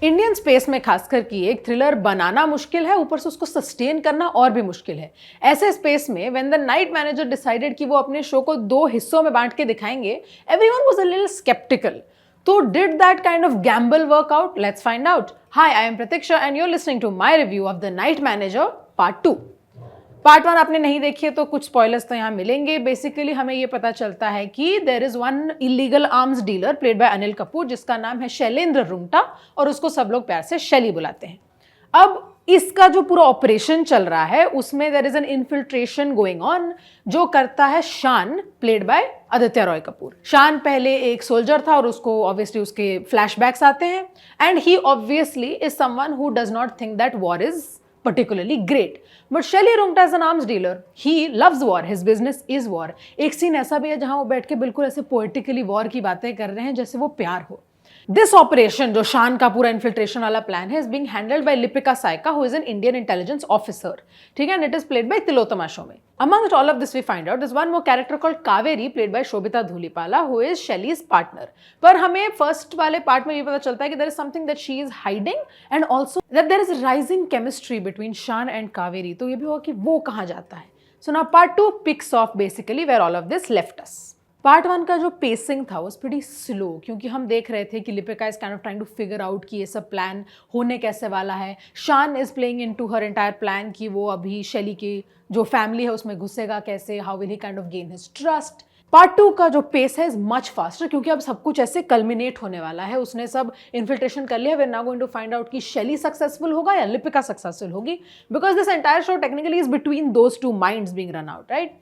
Indian space में खासकर कि एक थ्रिलर बनाना मुश्किल है, ऊपर से उसको सस्टेन करना और भी मुश्किल है। ऐसे स्पेस में when the night manager decided कि वो अपने शो को 2 हिस्सों में बांट के दिखाएंगे, everyone was a little sceptical. तो did that kind of gamble work out? Let's find out. Hi, I am Pratiksha and you are listening to my review of the night manager part 2। Part 1 आपने नहीं देखी है तो कुछ spoilers तो यहाँ मिलेंगे। बेसिकली हमें ये पता चलता है कि there is one illegal arms dealer played by Anil Kapoor जिसका नाम है शैलेंद्र रुंगटा और उसको सब लोग प्यार से शैली बुलाते हैं। अब इसका जो पूरा ऑपरेशन चल रहा है उसमें there is an infiltration going on जो करता है शान प्लेड बाय आदित्य रॉय कपूर। शान पहले एक सोल्जर था और उसको ऑब्वियसली उसके फ्लैशबैक्स आते हैं and he obviously is someone who does not think that war is particularly great. But Shelly Rumta is an arms dealer. He loves war. His business is war. एक scene ऐसा भी है जहां वो बैठ के बिल्कुल ऐसे पोएटिकली वॉर की बातें कर रहे हैं जैसे वो प्यार हो। दिस ऑपरेशन जो शान का पूरा इन्फिल्ट्रेशन वाला प्लान है is being handled by Lipika Saikia who is an Indian intelligence officer, ठीक है, and it is played by Tilottama Shome में। Amongst all of this we find out there's one more character called Kaveri played by Shobita Dhulipala who is Shelly's partner. पर हमें first वाले part में ये पता चलता है कि there is something that she is hiding and also that there is rising chemistry between Shan and Kaveri. तो ये भी होगा कि वो कहाँ जाता है। So now part 2 picks off basically where all of this left us. Part 1 का जो पेसिंग था was pretty स्लो क्योंकि हम देख रहे थे कि Lipika is kind of trying to figure out कि ये सब प्लान होने कैसे वाला है। Shaan is playing into her entire plan कि वो अभी शैली की जो फैमिली है उसमें घुसेगा कैसे, how will he kind of gain his trust. Part 2 का जो पेस है इज मच फास्टर क्योंकि अब सब कुछ ऐसे कल्मिनेट होने वाला है। उसने सब इन्फिल्ट्रेशन कर लिया। We are now going to find out कि शैली सक्सेसफुल होगा या लिपिका सक्सेसफुल होगी because this entire show technically is between those two minds being run out, right?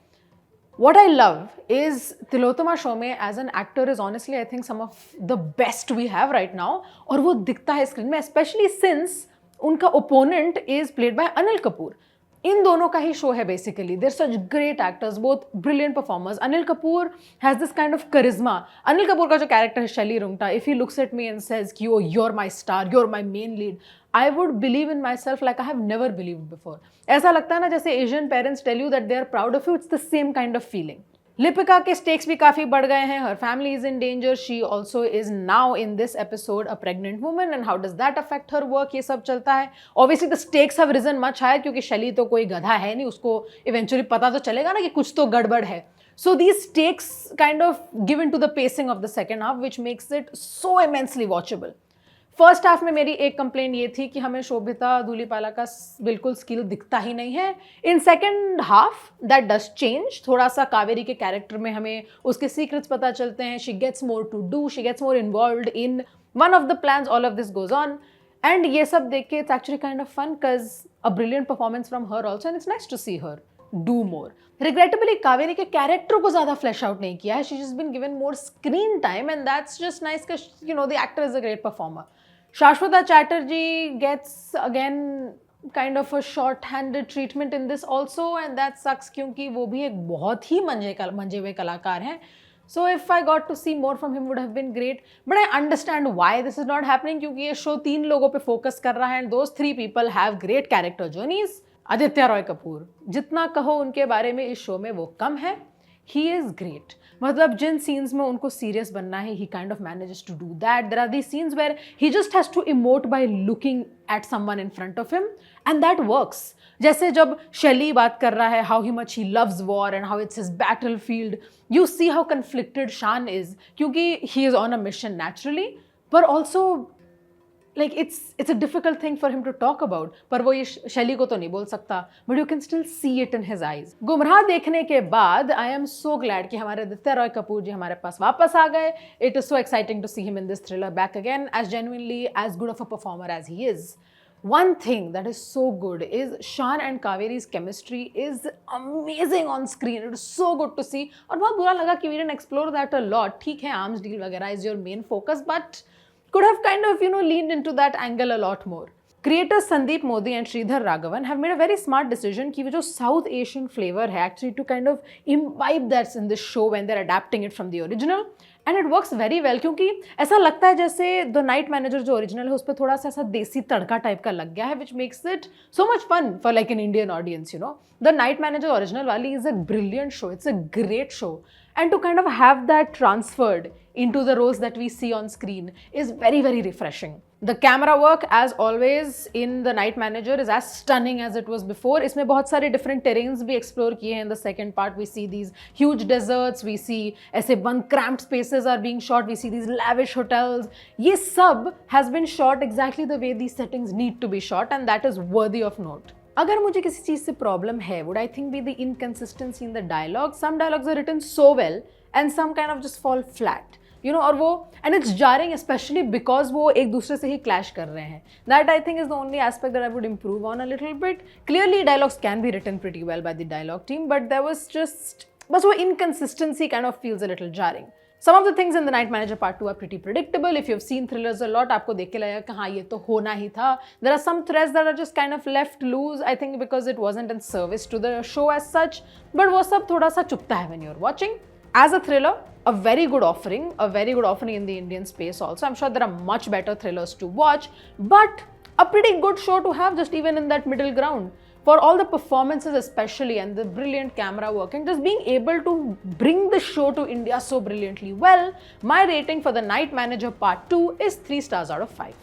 What I love is Tillotama Shome में as an actor is honestly I think some of the best we have right now और वो दिखता है screen में especially since उनका opponent is played by Anil Kapoor. इन दोनों का ही शो है basically. There such great actors, both brilliant performers. Anil Kapoor has this kind of charisma. Anil Kapoor का जो कैरेक्टर है Shelly Rungta, if he looks at me and says कि oh you are my star, you are my main lead, I would believe in myself like I have never believed before. ऐसा लगता है ना जैसे Asian parents tell you that they are proud of you, it's the same kind of feeling. Lipika के stakes भी काफी बढ़ गए हैं। Her family is in danger. She also is now in this episode a pregnant woman and how does that affect her work, ये सब चलता है। Obviously the stakes have risen much higher क्योंकि शैली तो कोई गधा है नहीं, उसको इवेंचुअली पता तो चलेगा ना कि कुछ तो गड़बड़ है। So these stakes kind of give into the pacing of the second half which makes it so immensely watchable. First half में मेरी एक कंप्लेंट ये थी कि हमें शोभिता धूलीपाला का बिल्कुल स्किल दिखता ही नहीं है। In second half that does change. थोड़ा सा कावेरी के कैरेक्टर में हमें उसके सीक्रेट्स पता चलते हैं। She gets more to do, she gets more involved in one of the plans, all of this goes on and ये सब देख के it's actually kind of fun because a brilliant performance from her also and it's nice to see her do more. Regrettably Kaveri के character को ज्यादा flash out नहीं किया है। She just been given more screen time and that's just nice because you know the actor is a great performer. Shashwata Chatterjee gets again kind of a short-handed treatment in this also and that sucks क्योंकि वो भी एक बहुत ही मंजे हुए कलाकार हैं। So if I got to see more from him would have been great, but I understand why this is not happening क्योंकि ये शो 3 लोगों पे फोकस कर रहा है and those 3 people have great character journeys। Aditya Roy Kapoor, जितना कहो उनके बारे में इस शो में वो कम है। He is great. मतलब जिन सीन्स में उनको सीरियस बनना है he kind of manages to do that. There are these scenes where he just has to emote by looking at someone in front of him and that works. जैसे जब शैली बात कर रहा है how much he loves war and how it's his battlefield, you see how conflicted Shan is क्योंकि he is on a mission naturally but also like it's a difficult thing for him to talk about। पर वो ये शैली को तो नहीं बोल सकता but you can still see it in his eyes। गुमराह देखने के बाद I am so glad कि हमारे आदित्य रॉय कपूर जी हमारे पास वापस आ गए। It is so exciting to see him in this thriller back again as genuinely as good of a performer as he is। One thing that is so good is Shan and Kaveri's chemistry is amazing on screen. It is so good to see और बहुत बुरा लगा कि we didn't explore that a lot। ठीक है, arms deal वगैरह is your main focus but could have kind of, you know, leaned into that angle a lot more। Creators Sandeep Modi and Sridhar Raghavan have made a very smart decision कि वो जो South Asian flavor है actually to kind of imbibe that in this show when they're adapting it from the original and it works very well क्योंकि ऐसा लगता है जैसे The Night Manager जो original है उस पर थोड़ा सा ऐसा देसी तड़का टाइप का लग गया है which makes it so much fun for like an Indian audience, you know। The Night Manager original वाली is a brilliant show, it's a great show and to kind of have that transferred into the roles that we see on screen is very, very refreshing. The camera work, as always, in The Night Manager is as stunning as it was before. इसमें बहुत सारे different terrains भी explore किए हैं. In the second part, we see these huge deserts, we see ऐसे one cramped spaces are being shot, we see these lavish hotels. ये सब has been shot exactly the way these settings need to be shot, and that is worthy of note. अगर मुझे किसी चीज़ से problem है, would I think be the inconsistency in the dialogue? Some dialogues are written so well and some kind of just fall flat. You know, और वो and it's jarring especially because वो एक दूसरे से ही clash कर रहे हैं. That I think is the only aspect that I would improve on a little bit. Clearly dialogues can be written pretty well by the dialogue team, but there was just बस वो inconsistency kind of feels a little jarring. Some of the things in The Night Manager Part 2 are pretty predictable. If you've seen thrillers a lot, आपको देख के लगेगा कि हाँ ये तो होना ही था. There are some threads that are just kind of left loose, I think because it wasn't in service to the show as such. But वो सब थोड़ा सा चुभता है when you're watching. As a thriller, a very good offering in the Indian space also. I'm sure there are much better thrillers to watch, but a pretty good show to have just even in that middle ground. For all the performances especially and the brilliant camera work and just being able to bring the show to India so brilliantly well, my rating for The Night Manager Part 2 is 3 stars out of 5.